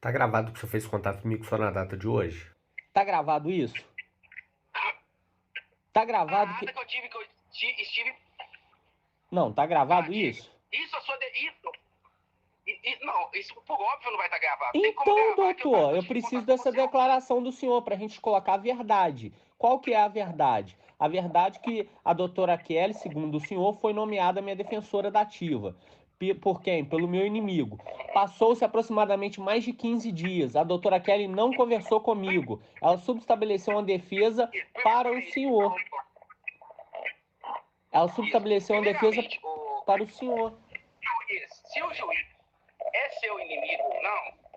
Tá gravado que você fez contato comigo só na data de hoje? Tá gravado isso? Tá gravado A ata que... que eu tive, estive. Não, tá gravado isso? Isso, eu sou de. Isso. Não, isso por óbvio não vai estar gravado. Tem como Então, gravar que doutor, eu tive preciso contato com dessa você. declaração do senhor para a gente colocar a verdade. Qual que é a verdade? A verdade é que a doutora Kelly, segundo o senhor, foi nomeada minha defensora da ativa. Por quem? Pelo meu inimigo. Passou-se aproximadamente mais de 15 dias. A doutora Kelly não conversou comigo. Ela subestabeleceu uma defesa para o senhor. Ela subestabeleceu uma defesa Primeiramente, para o senhor. se o juiz é seu inimigo ou não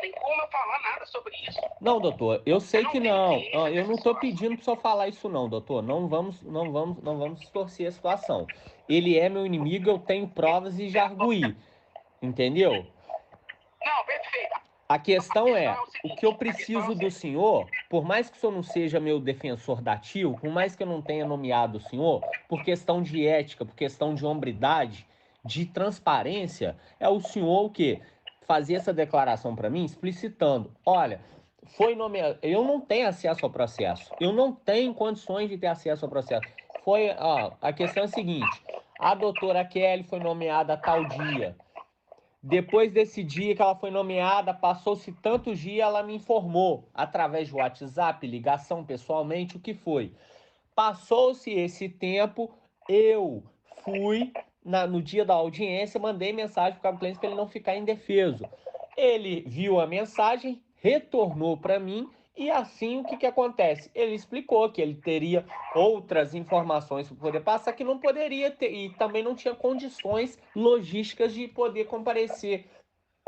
tem como eu falar nada sobre isso. Não, doutor, eu sei que não. Eu não estou Situação. pedindo para o senhor falar isso não, doutor. Não vamos distorcer a situação. Ele é meu inimigo, eu tenho provas e já arguí. Entendeu? Não, perfeito. A questão é, o o seguinte, que eu a questão é preciso o do seguinte. senhor, por mais que o senhor não seja meu defensor dativo, por mais que eu não tenha nomeado o senhor, por questão de ética, por questão de hombridade, de transparência, é o senhor o quê? Fazer essa declaração para mim, explicitando, olha, foi nomeado, eu não tenho acesso ao processo, eu não tenho condições de ter acesso ao processo. A questão é a seguinte, a doutora Kelly foi nomeada a tal dia, depois desse dia que ela foi nomeada, passou-se tantos dias, ela me informou, através do WhatsApp, ligação pessoalmente, o que foi. Passou-se esse tempo, eu fui, no dia da audiência, mandei mensagem para o cliente para ele não ficar indefeso. Ele viu a mensagem, retornou para mim e assim o que acontece? Ele explicou que ele teria outras informações para poder passar que não poderia ter e também não tinha condições logísticas de poder comparecer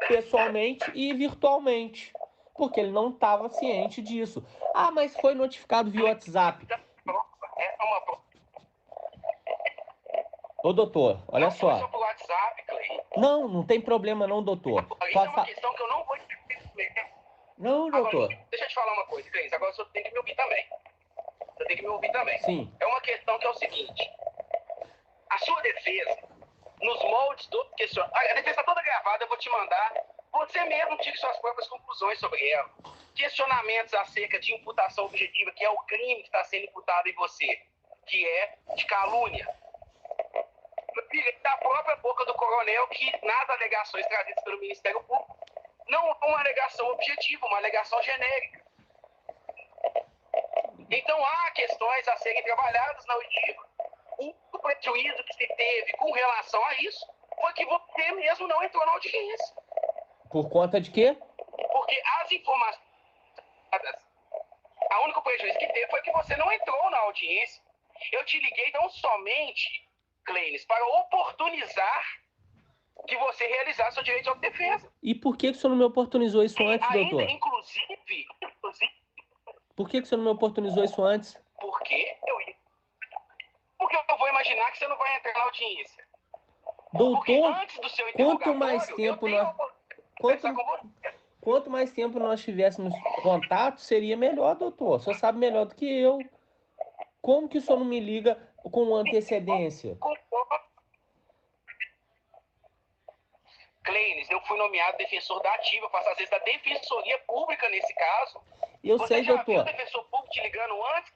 pessoalmente e virtualmente, porque ele não estava ciente disso. Ah, mas foi notificado via WhatsApp. É uma prova. Ô, doutor, olha Não foi só só. por WhatsApp, Clay. Não tem problema não, doutor. Isso é uma questão que eu não vou entender. Não, Agora, doutor. deixa eu te falar uma coisa, Cleis. Agora você tem que me ouvir também. Você tem que me ouvir também. Sim. É uma questão que é o seguinte. A sua defesa, nos moldes do questionamento... A defesa está toda gravada, eu vou te mandar. Você mesmo tire suas próprias conclusões sobre ela. Questionamentos acerca de imputação objetiva, que é o crime que está sendo imputado em você, que é de calúnia. Da própria boca do coronel, que nas alegações trazidas pelo Ministério Público, não é uma alegação objetiva, uma alegação genérica. Então há questões a serem trabalhadas na oitiva. O prejuízo que se teve com relação a isso foi que você mesmo não entrou na audiência. Por conta de quê? Porque as informações... A única prejuízo que teve foi que você não entrou na audiência. Eu te liguei não somente, Cleines, para oportunizar que você realizasse seu direito de defesa. E por que o senhor não me oportunizou isso antes, ainda, doutor? inclusive... Por que o senhor não me oportunizou isso antes? Porque eu vou imaginar que você não vai entrar na audiência. Doutor, antes do seu quanto mais tempo nós... Quanto mais tempo nós tivéssemos contato, seria melhor, doutor. O senhor sabe melhor do que eu. Como que o senhor não me liga com antecedência? Cleines, eu fui nomeado defensor da ativa, faço às vezes da defensoria pública nesse caso. Eu Você sei, já doutor. viu o defensor público te ligando antes?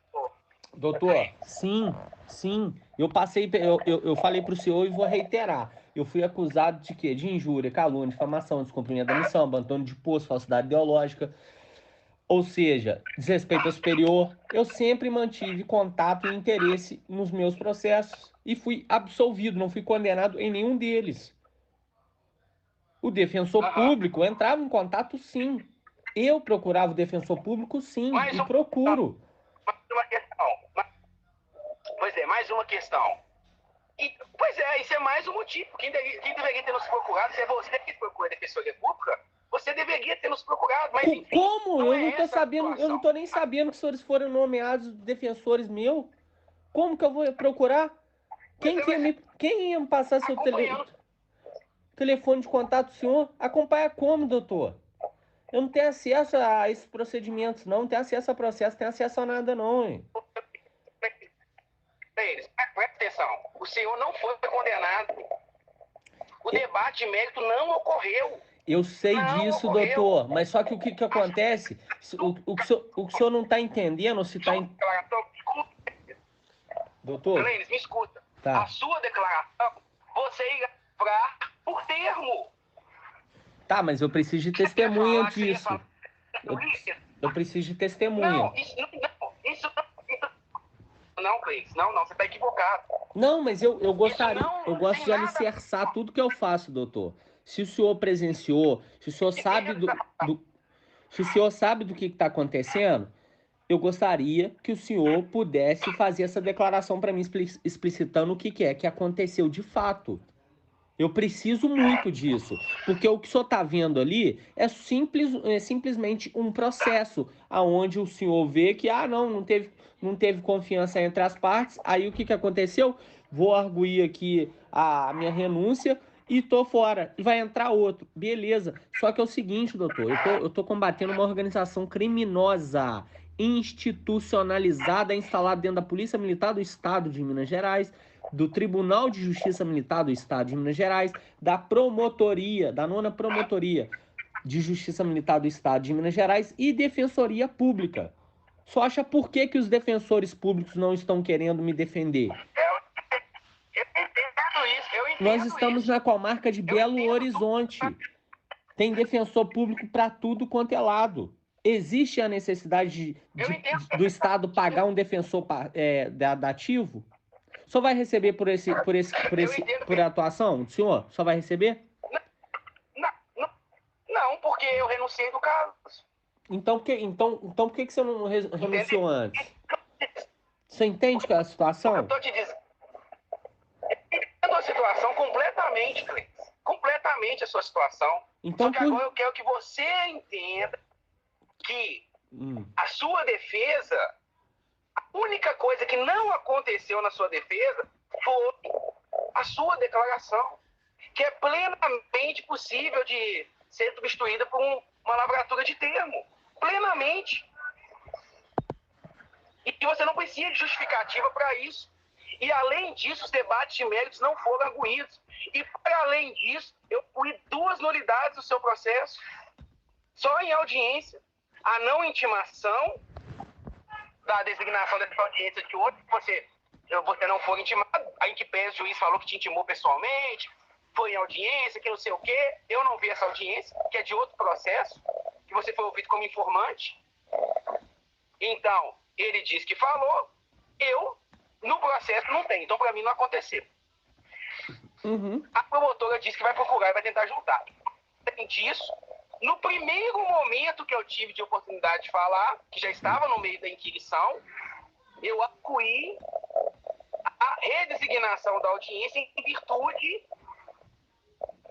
Doutor, sim. Eu falei para o senhor e vou reiterar. Eu fui acusado de quê? De injúria, calúnia, difamação, descumprimento da missão, abandono de posto, falsidade ideológica. Ou seja, desrespeito ao superior. Eu sempre mantive contato e interesse nos meus processos e fui absolvido, não fui condenado em nenhum deles. O defensor público entrava em contato, sim. Eu procurava o defensor público, sim, e procuro. Uma questão. Pois é, mais uma questão. Pois é, isso é mais um motivo. Quem deveria ter nos procurado, se é você que procura a defensoria pública, você deveria ter nos procurado, mas enfim. Como? Eu não tô sabendo, eu não tô nem sabendo que os senhores foram nomeados defensores meus. Como que eu vou procurar? Quem ia me passar seu telefone de contato do senhor? Acompanha como, doutor? Eu não tenho acesso a esses procedimentos, não tenho acesso a processo, não tenho acesso a nada, não. Hein? Presta atenção, o senhor não foi condenado. O debate de mérito não ocorreu. Eu sei Não disso, ocorreu. doutor, mas só que o que acontece? O que o senhor não está entendendo, ou se está... Sua declaração, desculpa, Doutor, Clênis, me escuta. tá. A sua declaração, você irá livrar por termo. Tá, mas eu preciso de Você ia testemunha falar que você ia disso. falar. Eu preciso de testemunha. Não, isso não, Clênis, não, você está equivocado. Não, mas eu gostaria, não eu gosto tem de nada- alicerçar tudo que eu faço, doutor. Se o senhor presenciou, se o senhor sabe se o senhor sabe do que está acontecendo, eu gostaria que o senhor pudesse fazer essa declaração para mim, explicitando o que é que aconteceu de fato. Eu preciso muito disso, porque o que o senhor está vendo ali é simplesmente um processo aonde o senhor vê que, não teve confiança entre as partes, aí o que aconteceu? Vou arguir aqui a minha renúncia e tô fora. E vai entrar outro. Beleza. Só que é o seguinte, doutor, eu tô combatendo uma organização criminosa, institucionalizada, instalada dentro da Polícia Militar do Estado de Minas Gerais, do Tribunal de Justiça Militar do Estado de Minas Gerais, da promotoria, da 9ª Promotoria de Justiça Militar do Estado de Minas Gerais e Defensoria Pública. Só acha por que os defensores públicos não estão querendo me defender? Eu entendo isso, eu entendo Nós estamos isso. na comarca de Belo entendo Horizonte. Tem defensor público para tudo quanto é lado. Existe a necessidade do Estado pagar um defensor dativo? Só vai receber por atuação do senhor? Só vai receber? Não, porque eu renunciei do caso. Então por que você não renunciou antes? Você entende qual é a situação? Eu tô te dizendo. Eu entendo a situação completamente, Cleiton. Completamente a sua situação. Então, só que agora eu quero que você entenda que a sua defesa, a única coisa que não aconteceu na sua defesa foi a sua declaração, que é plenamente possível de ser substituída por uma lavratura de termo. Plenamente. E você não precisa de justificativa para isso. E, além disso, os debates de méritos não foram arguídos. E, para além disso, eu fui 2 nulidades do seu processo. Só em audiência. A não intimação da designação dessa audiência de outro, você não for intimado, aí que pese o juiz falou que te intimou pessoalmente, foi em audiência, que não sei o quê. Eu não vi essa audiência, que é de outro processo, que você foi ouvido como informante. Então, ele disse que falou, no processo não tem, então para mim não aconteceu. A promotora disse que vai procurar e vai tentar juntar. Além disso, no primeiro momento que eu tive de oportunidade de falar, que já estava no meio da inquirição, eu acuí a redesignação da audiência em virtude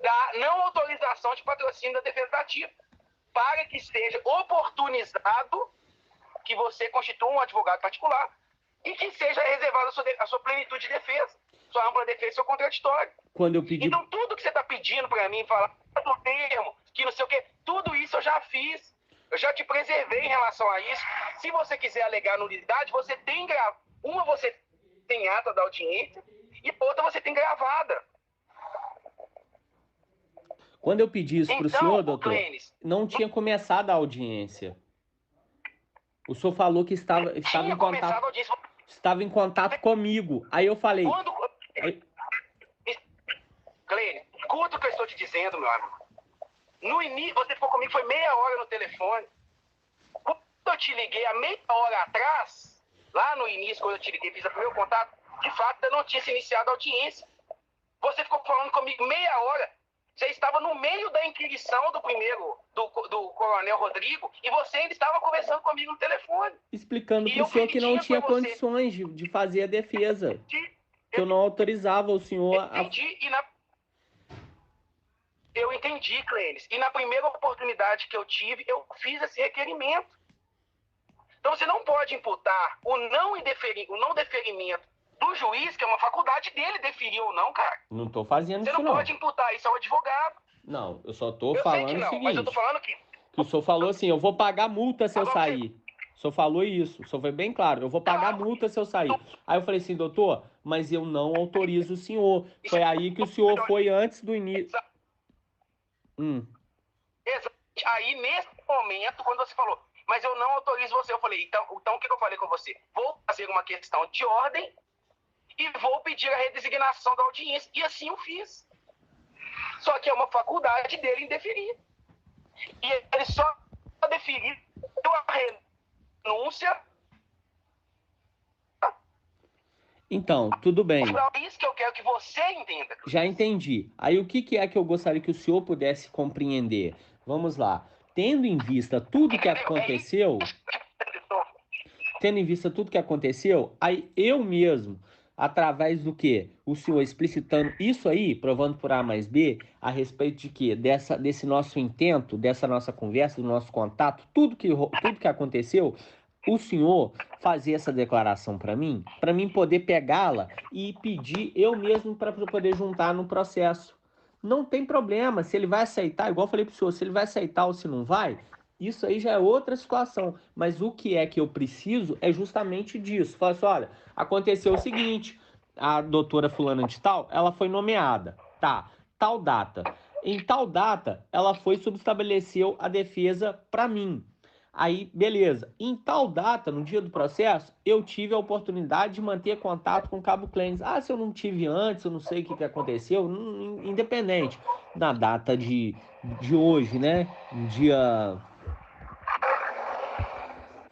da não autorização de patrocínio da defesa dativa, para que esteja oportunizado que você constitua um advogado particular e que seja reservada a sua plenitude de defesa, sua ampla defesa e seu contraditório. Quando eu pedi... Então, tudo que você está pedindo para mim, falar do termo, que não sei o quê, tudo isso eu já fiz. Eu já te preservei em relação a isso. Se você quiser alegar nulidade, você tem uma você tem ata da audiência e outra você tem gravada. Quando eu pedi isso para o senhor, doutor, Clênis, não tinha começado a audiência. O senhor falou que estava em contato comigo. Aí eu falei... Clênis, escuta o que eu estou te dizendo, meu amigo. No início, você ficou comigo, foi meia hora no telefone. Quando eu te liguei há meia hora atrás, lá no início, quando eu te liguei, fiz o primeiro contato, de fato, eu não tinha se iniciado a audiência. Você ficou falando comigo meia hora. Você estava no meio da inquirição do coronel Rodrigo e você ainda estava conversando comigo no telefone. Explicando para o senhor que não tinha condições de fazer a defesa. Que eu não autorizava o senhor Eu entendi, Clênis. E na primeira oportunidade que eu tive, eu fiz esse requerimento. Então você não pode imputar o não deferimento do juiz, que é uma faculdade dele deferir ou não, cara. Não tô fazendo isso, não. Você não pode imputar isso ao advogado. Não, eu só tô falando o seguinte. Mas eu tô falando que o senhor falou assim, eu vou pagar multa se eu sair. O senhor falou isso, o senhor foi bem claro, eu vou pagar multa se eu sair. Aí eu falei assim, doutor, mas eu não autorizo o senhor. Foi aí que o senhor foi antes do início. Exatamente. Aí, nesse momento, quando você falou, mas eu não autorizo você, eu falei, então o que eu falei com você? Vou fazer uma questão de ordem e vou pedir a redesignação da audiência. E assim eu fiz. Só que é uma faculdade dele indeferir. E ele só deferiu a renúncia. Então, tudo bem. É isso que eu quero que você entenda. Já entendi. Aí o que é que eu gostaria que o senhor pudesse compreender? Vamos lá. Tendo em vista tudo que aconteceu, aí eu mesmo, através do que? O senhor explicitando isso aí, provando por A mais B, a respeito de quê? Desse nosso intento, dessa nossa conversa, do nosso contato, tudo que aconteceu, o senhor fazer essa declaração para mim poder pegá-la e pedir eu mesmo para poder juntar no processo. Não tem problema, se ele vai aceitar, igual eu falei pro senhor, se ele vai aceitar ou se não vai, isso aí já é outra situação. Mas o que é que eu preciso é justamente disso. Fala assim, olha, aconteceu o seguinte, a doutora fulana de tal, ela foi nomeada, tá, tal data. Em tal data, ela foi subestabeleceu a defesa para mim. Aí, beleza. Em tal data, no dia do processo, eu tive a oportunidade de manter contato com o Cabo Clênis. Ah, se eu não tive antes, eu não sei o que aconteceu, independente. Na data de hoje, né? Dia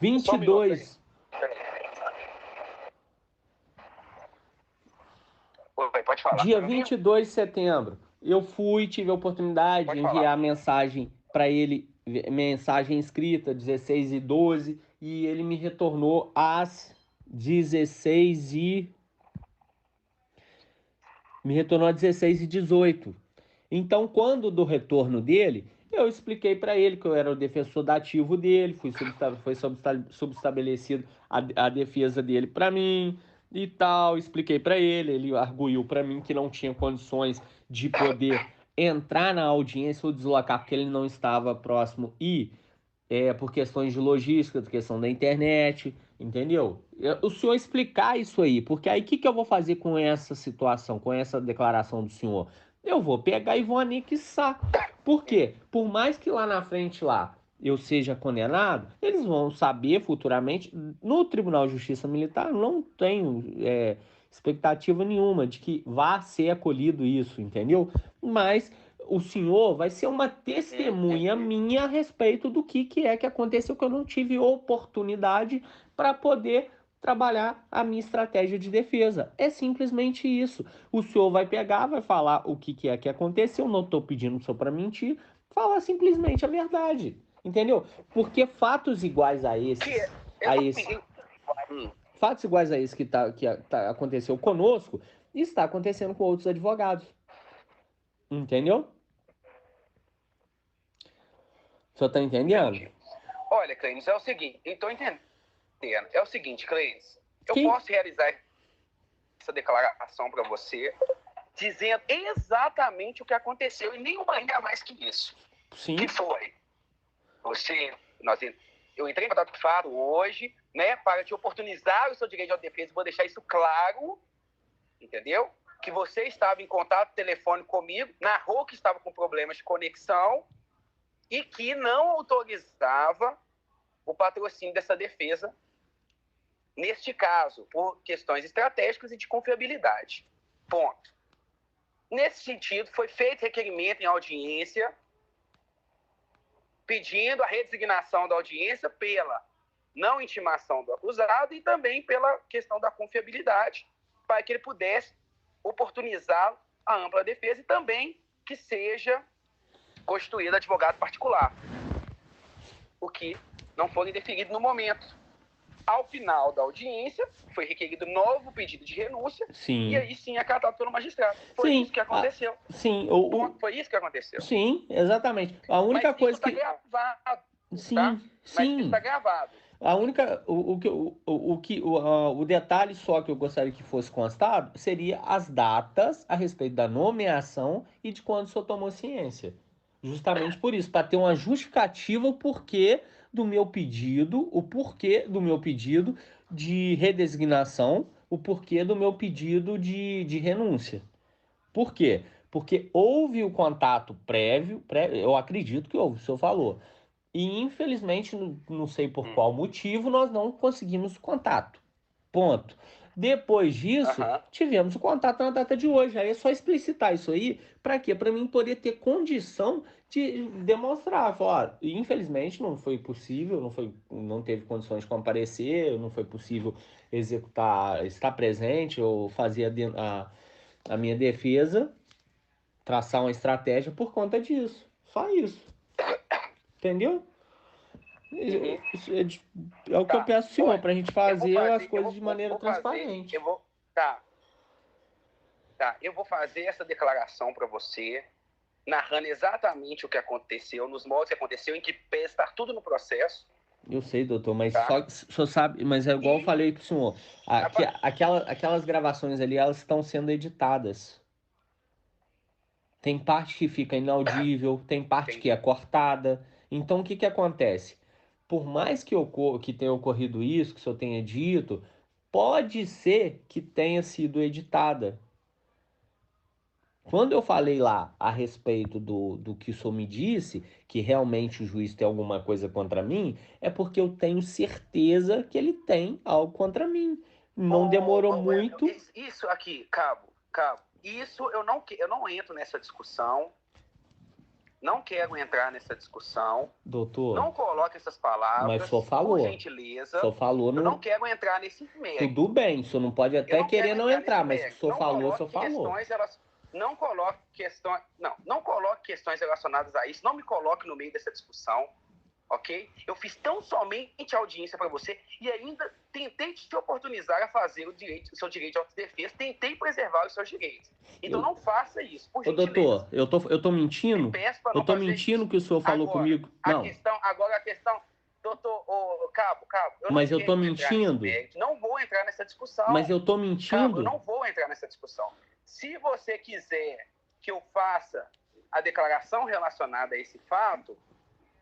22. Pode falar. Dia 22 de setembro, eu tive a oportunidade de enviar mensagem para ele, mensagem escrita, 16h12, e ele me retornou às 16h18. Então, quando do retorno dele, eu expliquei para ele que eu era o defensor dativo dele, foi subestabelecido a defesa dele para mim e tal, expliquei para ele arguiu para mim que não tinha condições de poder entrar na audiência ou deslocar porque ele não estava próximo e por questões de logística, questão da internet, entendeu? O senhor explicar isso aí, porque aí o que eu vou fazer com essa situação, com essa declaração do senhor? Eu vou pegar e vou anexar. Por quê? Por mais que lá na frente eu seja condenado, eles vão saber futuramente, no Tribunal de Justiça Militar, não tenho expectativa nenhuma de que vá ser acolhido isso, entendeu? Mas o senhor vai ser uma testemunha minha a respeito do que é que aconteceu, que eu não tive oportunidade para poder trabalhar a minha estratégia de defesa. É simplesmente isso. O senhor vai pegar, vai falar o que é que aconteceu, não estou pedindo só para mentir, falar simplesmente a verdade, entendeu? Porque fatos iguais a esses, fatos iguais a esse que aconteceu conosco, está acontecendo com outros advogados. Entendeu? O senhor tá entendendo? Entendi. Olha, Clênis, é o seguinte, eu tô entendendo. É o seguinte, Clênis, eu posso realizar essa declaração para você, dizendo exatamente o que aconteceu e nenhuma ainda mais que isso. Sim. Que foi? Eu entrei em contato com o Faro hoje, né, para te oportunizar o seu direito de defesa, vou deixar isso claro, entendeu? Que você estava em contato telefônico comigo, narrou que estava com problemas de conexão e que não autorizava o patrocínio dessa defesa, neste caso, por questões estratégicas e de confiabilidade. Ponto. Nesse sentido, foi feito requerimento em audiência, pedindo a redesignação da audiência pela não intimação do acusado e também pela questão da confiabilidade, para que ele pudesse oportunizar a ampla defesa e também que seja constituído advogado particular, o que não foi indeferido no momento. Ao final da audiência, foi requerido novo pedido de renúncia. Sim. E aí sim acatado pelo magistrado. Foi isso que aconteceu. Sim. Foi isso que aconteceu. Sim, exatamente. A única coisa que... Mas isso está gravado. Sim, tá? sim. Mas isso está gravado. A única, o detalhe só que eu gostaria que fosse constado seria as datas a respeito da nomeação e de quando o senhor tomou ciência. Justamente por isso, para ter uma justificativa o porquê do meu pedido, de redesignação, o porquê do meu pedido de renúncia. Por quê? Porque houve o contato prévio, eu acredito que houve, o senhor falou. E infelizmente, não sei por qual motivo, nós não conseguimos contato. Ponto. Depois disso, tivemos o contato na data de hoje. Aí é só explicitar isso aí, para quê? Para mim poder ter condição de demonstrar. Falar, ó, infelizmente não foi possível, não teve condições de comparecer, não foi possível executar, estar presente ou fazer a minha defesa, traçar uma estratégia por conta disso. Só isso. Entendeu? Isso é o que eu peço ao senhor, para a gente fazer as coisas de maneira transparente. Eu vou fazer essa declaração para você, narrando exatamente o que aconteceu, nos moldes que aconteceu, em que pese estar tudo no processo. Eu sei, doutor, mas só o senhor sabe, mas é igual eu falei pro senhor. Aquelas gravações ali, elas estão sendo editadas. Tem parte que fica inaudível, tem parte que é cortada. Então, o que acontece? Por mais que tenha ocorrido isso, que o senhor tenha dito, pode ser que tenha sido editada. Quando eu falei lá a respeito do que o senhor me disse, que realmente o juiz tem alguma coisa contra mim, é porque eu tenho certeza que ele tem algo contra mim. Não demorou muito. Isso aqui, Cabo, isso eu não entro nessa discussão. Não quero entrar nessa discussão. Doutor. Não coloque essas palavras. Mas o senhor falou. Por gentileza. O senhor falou. Eu não quero entrar nesse mérito. Tudo bem, o senhor não pode até querer não entrar, mas o senhor falou, o senhor falou. Não coloque questões. Não coloque questões relacionadas a isso. Não me coloque no meio dessa discussão. Ok? Eu fiz tão somente audiência para você e ainda tentei te oportunizar a fazer o seu direito de autodefesa, tentei preservar os seus direitos. Então não faça isso, por gentileza. Doutor, eu tô mentindo? Eu tô mentindo que o senhor falou comigo? Não. Agora a questão, doutor, Cabo, mas eu tô mentindo? Não vou entrar nessa discussão. Mas eu tô mentindo? Cabo, eu não vou entrar nessa discussão. Se você quiser que eu faça a declaração relacionada a esse fato,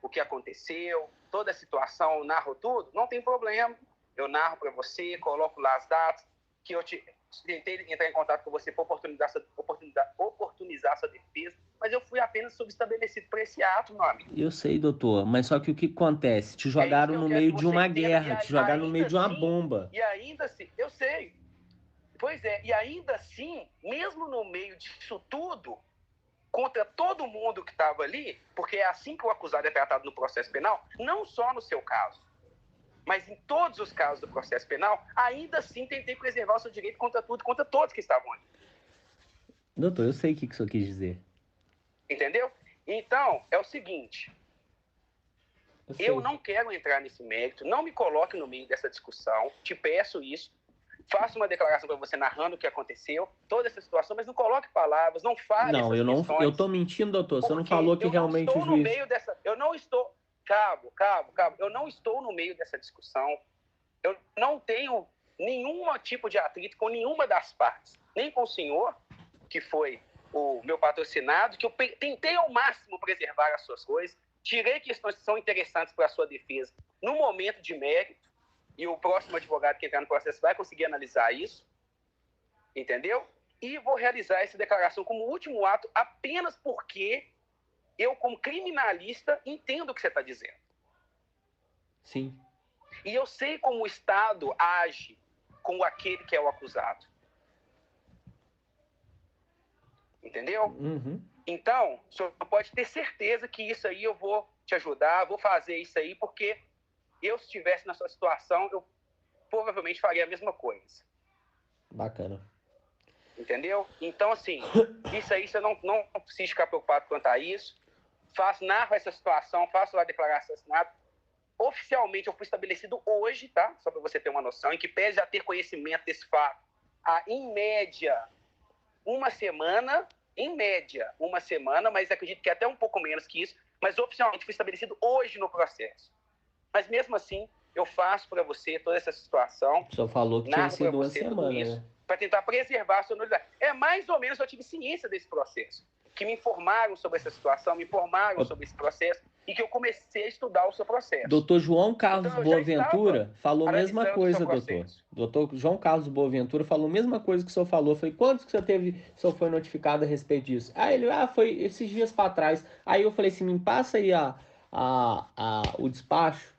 o que aconteceu, toda a situação, eu narro tudo, não tem problema. Eu narro para você, coloco lá as datas, que eu tentei entrar em contato com você para oportunizar sua defesa, mas eu fui apenas subestabelecido por esse ato, meu amigo. Eu sei, doutor, mas só que o que acontece? Te jogaram no meio de uma guerra, te jogaram no meio de uma bomba. E ainda assim, eu sei. Pois é, e ainda assim, mesmo no meio disso tudo, contra todo mundo que estava ali, porque é assim que o acusado é tratado no processo penal, não só no seu caso, mas em todos os casos do processo penal, ainda assim tentei preservar o seu direito contra tudo, contra todos que estavam ali. Doutor, eu sei o que o senhor quis dizer. Entendeu? Então, é o seguinte, eu não quero entrar nesse mérito, não me coloque no meio dessa discussão, te peço isso, faço uma declaração para você narrando o que aconteceu, toda essa situação, mas não coloque palavras, não fale essas questões. Eu tô mentindo, doutor, você não falou que realmente o juiz... Eu não estou... Cabo, eu não estou no meio dessa discussão, eu não tenho nenhum tipo de atrito com nenhuma das partes, nem com o senhor, que foi o meu patrocinado, que eu tentei ao máximo preservar as suas coisas, tirei questões que são interessantes para a sua defesa no momento de mérito, e o próximo advogado que entrar no processo vai conseguir analisar isso, entendeu? E vou realizar essa declaração como último ato apenas porque eu, como criminalista, entendo o que você está dizendo. Sim. E eu sei como o Estado age com aquele que é o acusado. Entendeu? Uhum. Então, o senhor pode ter certeza que isso aí eu vou te ajudar, vou fazer isso aí, porque eu, se estivesse na sua situação, eu provavelmente faria a mesma coisa. Bacana. Entendeu? Então, assim, isso aí você não precisa ficar preocupado quanto a isso. Narro essa situação, faço a declaração assinada. Oficialmente, eu fui estabelecido hoje, tá? Só para você ter uma noção, em que pese a ter conhecimento desse fato, em média, uma semana, mas acredito que é até um pouco menos que isso, mas oficialmente fui estabelecido hoje no processo. Mas mesmo assim, eu faço para você toda essa situação. O senhor falou que tinha sido uma semana, né? Para tentar preservar a sua nulidade. É mais ou menos, eu tive ciência desse processo. que me informaram sobre essa situação, me informaram sobre esse processo e que eu comecei a estudar o seu processo. Doutor João Carlos Então, eu já Boaventura falou a mesma analisando o coisa, seu doutor. processo. Doutor João Carlos Boaventura falou a mesma coisa que o senhor falou. Eu falei, quantos que o senhor teve, o senhor foi notificado a respeito disso? Aí ele, foi esses dias para trás. Aí eu falei assim, me passa aí o despacho,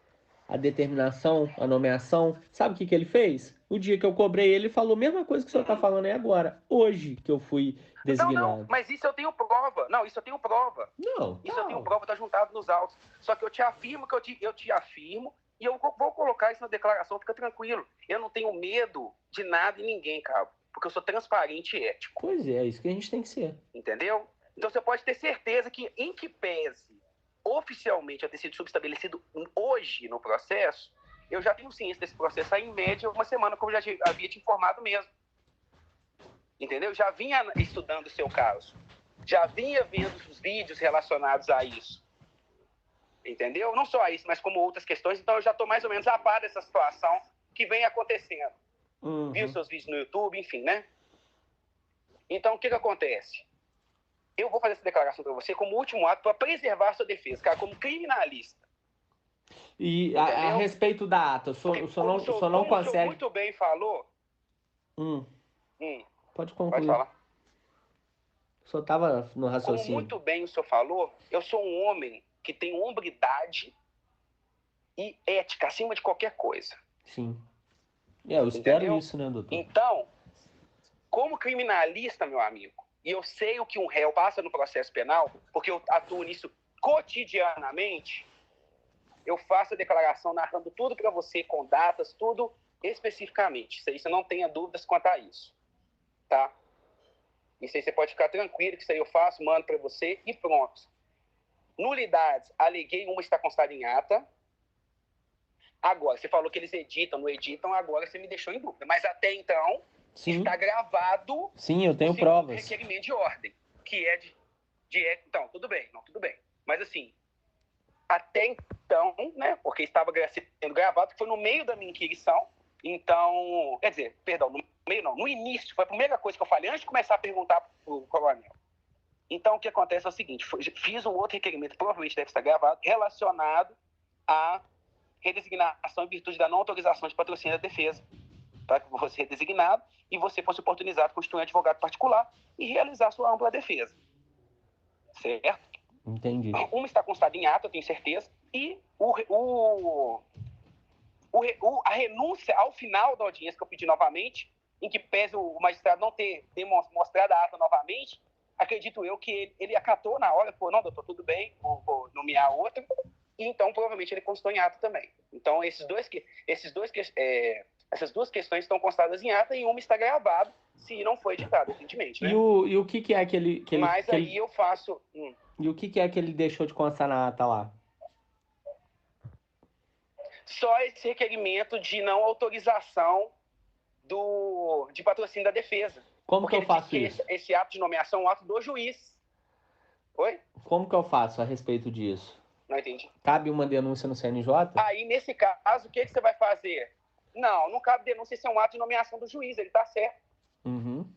a determinação, a nomeação. Sabe o que ele fez? O dia que eu cobrei ele falou a mesma coisa que o senhor está falando aí agora. Hoje que eu fui designado. Não, mas isso eu tenho prova. Não, isso eu tenho prova. Não. Isso eu tenho prova, tá juntado nos autos. Só que eu te afirmo eu te afirmo e eu vou colocar isso na declaração, fica tranquilo. Eu não tenho medo de nada e ninguém, cabo. Porque eu sou transparente e ético. Pois é isso que a gente tem que ser. Entendeu? Então você pode ter certeza que, em que pese oficialmente a ter sido subestabelecido hoje no processo, eu já tenho ciência desse processo há, em média, uma semana, como eu já havia te informado mesmo. Entendeu? Já vinha estudando o seu caso. Já vinha vendo os vídeos relacionados a isso. Entendeu? Não só a isso, mas como outras questões. Então eu já estou mais ou menos a par dessa situação que vem acontecendo. Uhum. Vi os seus vídeos no YouTube, enfim, né? Então o que acontece? Eu vou fazer essa declaração para você como último ato para preservar a sua defesa, cara, como criminalista. E a respeito da ata, o senhor não consegue... O senhor muito bem falou... Pode concluir. Pode falar. O senhor estava no raciocínio. Como muito bem o senhor falou, eu sou um homem que tem hombridade e ética acima de qualquer coisa. Sim. Eu espero Entendeu? isso, né, doutor? Então, como criminalista, meu amigo, e eu sei o que um réu passa no processo penal, porque eu atuo nisso cotidianamente, eu faço a declaração narrando tudo para você, com datas, tudo especificamente. Isso aí você não tenha dúvidas quanto a isso. Tá? Isso aí você pode ficar tranquilo que isso aí eu faço, mando para você e pronto. Nulidades, aleguei, uma está constada em ata. Agora, você falou que eles editam, não editam, agora você me deixou em dúvida. Mas até então, Sim. está gravado. Sim, eu tenho provas. Requerimento de ordem, que é então, tudo bem, não, tudo bem. Mas assim, até então, né, porque estava sendo gravado, que foi no meio da minha inquirição. Então, quer dizer, perdão, no meio não, no início, foi a primeira coisa que eu falei antes de começar a perguntar para o coronel. Então, o que acontece é o seguinte, fiz um outro requerimento, provavelmente deve estar gravado, relacionado à redesignação em virtude da não autorização de patrocínio da defesa, para que você seja designado e você fosse oportunizado constituir um advogado particular e realizar sua ampla defesa. Certo? Entendi. Uma está constada em ata, eu tenho certeza, e a renúncia ao final da audiência que eu pedi novamente, em que pese o magistrado não ter mostrado a ata novamente, acredito eu que ele acatou na hora, falou, não, doutor, tudo bem, vou nomear outro, e então provavelmente ele constou em ata também. Então essas duas questões estão constadas em ata e uma está gravada, se não foi editada, evidentemente. Né? E o que é que ele... Mas aí eu faço... E o que é que ele deixou de constar na ata lá? Só esse requerimento de não autorização de patrocínio da defesa. Como que eu faço isso? Esse ato de nomeação é um ato do juiz. Oi? Como que eu faço a respeito disso? Não entendi. Cabe uma denúncia no CNJ? Aí, nesse caso, o que você vai fazer? Não cabe denúncia, esse é um ato de nomeação do juiz, ele está certo. Uhum.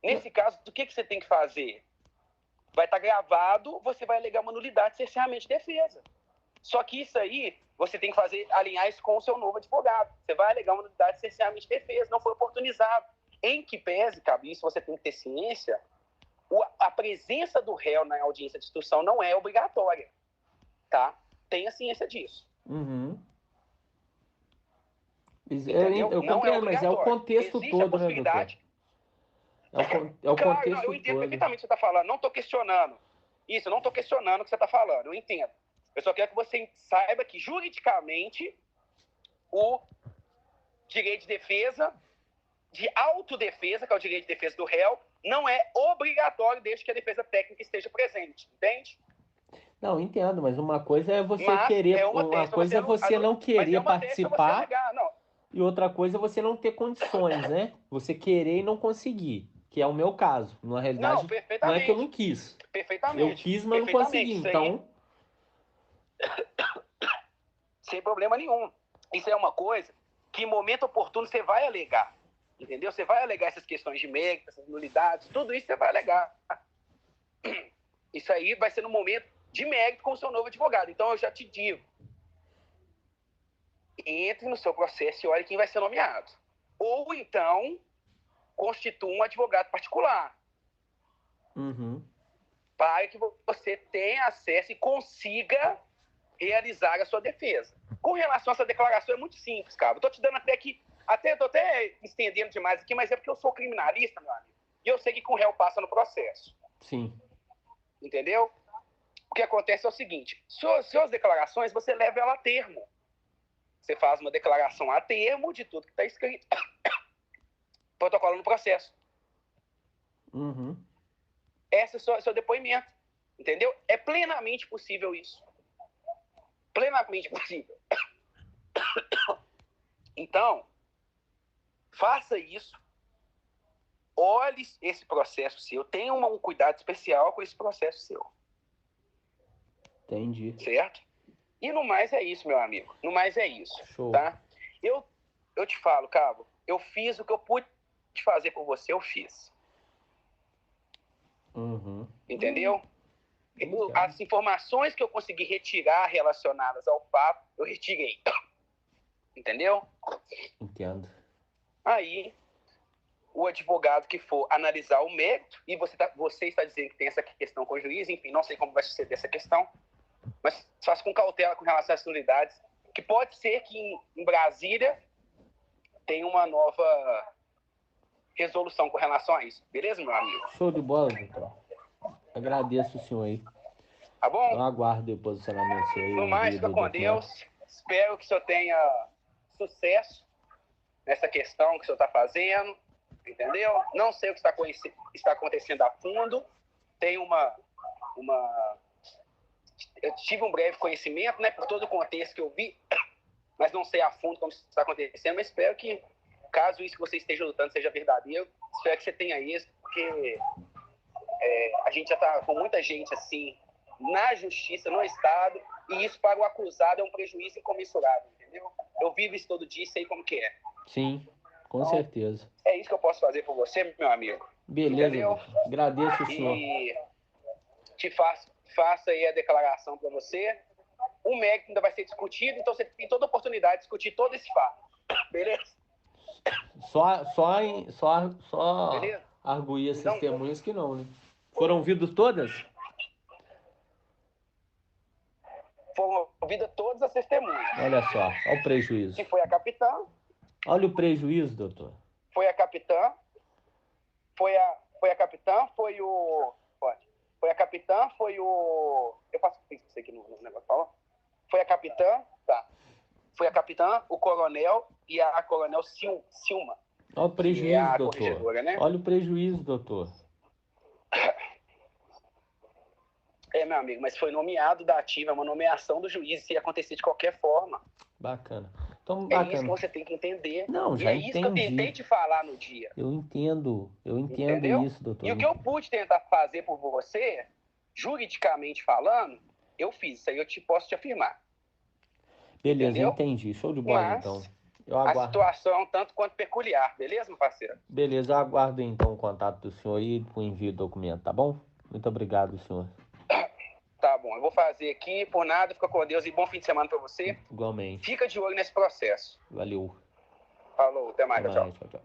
Nesse caso, o que você tem que fazer? Vai estar gravado, você vai alegar uma nulidade de cerceamento de defesa. Só que isso aí, você tem que alinhar isso com o seu novo advogado. Você vai alegar uma nulidade de cerceamento de defesa, não foi oportunizado. Em que pese, cabe isso, você tem que ter ciência, a presença do réu na audiência de instrução não é obrigatória. Tá? Tenha ciência disso. Uhum. Eu compreendo, mas é o contexto existe todo, né, doutor? É o claro, contexto eu entendo todo. perfeitamente o que você está falando. Não estou questionando. Isso, eu não estou questionando o que você está falando. Eu entendo. Eu só quero que você saiba que, juridicamente, o direito de defesa, de autodefesa, que é o direito de defesa do réu, não é obrigatório desde que a defesa técnica esteja presente. Entende? Não, entendo, mas uma coisa é você querer, uma coisa é você não querer participar, e outra coisa é você não ter condições, né? Você querer e não conseguir, que é o meu caso. Na realidade, não é que eu não quis. Perfeitamente. Eu quis, mas não consegui, então... Sem problema nenhum. Isso é uma coisa que, em momento oportuno, você vai alegar. Entendeu? Você vai alegar essas questões de mérito, essas nulidades, tudo isso você vai alegar. Isso aí vai ser no momento de mérito com o seu novo advogado. Então, eu já te digo, entre no seu processo e olhe quem vai ser nomeado. Ou então, constitua um advogado particular. Para que você tenha acesso e consiga realizar a sua defesa. Com relação a essa declaração, é muito simples, cara. Eu tô te dando tô até estendendo demais aqui, mas é porque eu sou criminalista, meu amigo. E eu sei que com o réu passa no processo. Sim. Entendeu? O que acontece é o seguinte, suas declarações, você leva ela a termo. Você faz uma declaração a termo de tudo que está escrito. Protocolo no processo. Esse é o seu depoimento. Entendeu? É plenamente possível isso. Plenamente possível. Então, faça isso. Olhe esse processo seu. Tenha um cuidado especial com esse processo seu. Entendi. Certo? E no mais é isso, meu amigo. No mais é isso. Show. Tá? Eu te falo, Cabo, eu fiz o que eu pude fazer por você, eu fiz. Entendeu? As informações que eu consegui retirar relacionadas ao fato, eu retirei. Entendeu? Entendo. Aí, o advogado que for analisar o mérito, e você está dizendo que tem essa questão com o juiz, enfim, não sei como vai suceder essa questão, mas faça com cautela com relação às unidades, que pode ser que em Brasília tenha uma nova resolução com relação a isso. Beleza, meu amigo? Show de bola, doutor. Agradeço o senhor aí. Tá bom? Eu aguardo o posicionamento seu aí. No mais, fica com Deus. Espero que o senhor tenha sucesso nessa questão que o senhor está fazendo. Entendeu? Não sei o que está acontecendo a fundo. Tem eu tive um breve conhecimento, né, por todo o contexto que eu vi, mas não sei a fundo como isso está acontecendo, mas espero que, caso isso que você esteja lutando seja verdadeiro, espero que você tenha isso, porque a gente já está com muita gente assim, na justiça, no Estado, e isso para o acusado é um prejuízo incomensurável, entendeu? Eu vivo isso todo dia e sei como que é. Sim, com certeza. É isso que eu posso fazer por você, meu amigo. Beleza, entendeu? doutor. Agradeço o senhor. E faça aí a declaração para você. O mérito ainda vai ser discutido, então você tem toda a oportunidade de discutir todo esse fato. Beleza? Só Beleza? arguir as Então, testemunhas que não, né? Foram ouvidas todas? Foram ouvidas todas as testemunhas. Olha só, olha o prejuízo. Que foi a capitã. Olha o prejuízo, doutor. Foi a capitã. Foi a capitã, foi o... Foi a capitã, foi o... Eu faço isso aqui no negócio, fala. Foi a capitã, tá. Foi a capitã, o coronel e a coronel Silma. Olha o prejuízo, doutor. Corregedora, né? Olha o prejuízo, doutor. Meu amigo, mas foi nomeado da ativa, é uma nomeação do juiz, se acontecer de qualquer forma. Bacana. Então, É bacana. isso que você tem que entender. Não, já e é isso que eu entendi. tentei te falar no dia. Eu entendo Entendeu? isso, doutor. E o que eu pude tentar fazer por você, juridicamente falando, eu fiz. Isso aí posso te afirmar. Beleza, entendeu? entendi. Show de bola, Mas então. Eu a aguardo. situação é um tanto quanto peculiar, beleza, meu parceiro? Beleza, eu aguardo então o contato do senhor aí com o envio do documento, tá bom? Muito obrigado, senhor. Tá bom, eu vou fazer aqui, por nada, fica com Deus e bom fim de semana pra você. Igualmente. Fica de olho nesse processo. Valeu. Falou, até mais, Até tchau. mais, tchau, tchau.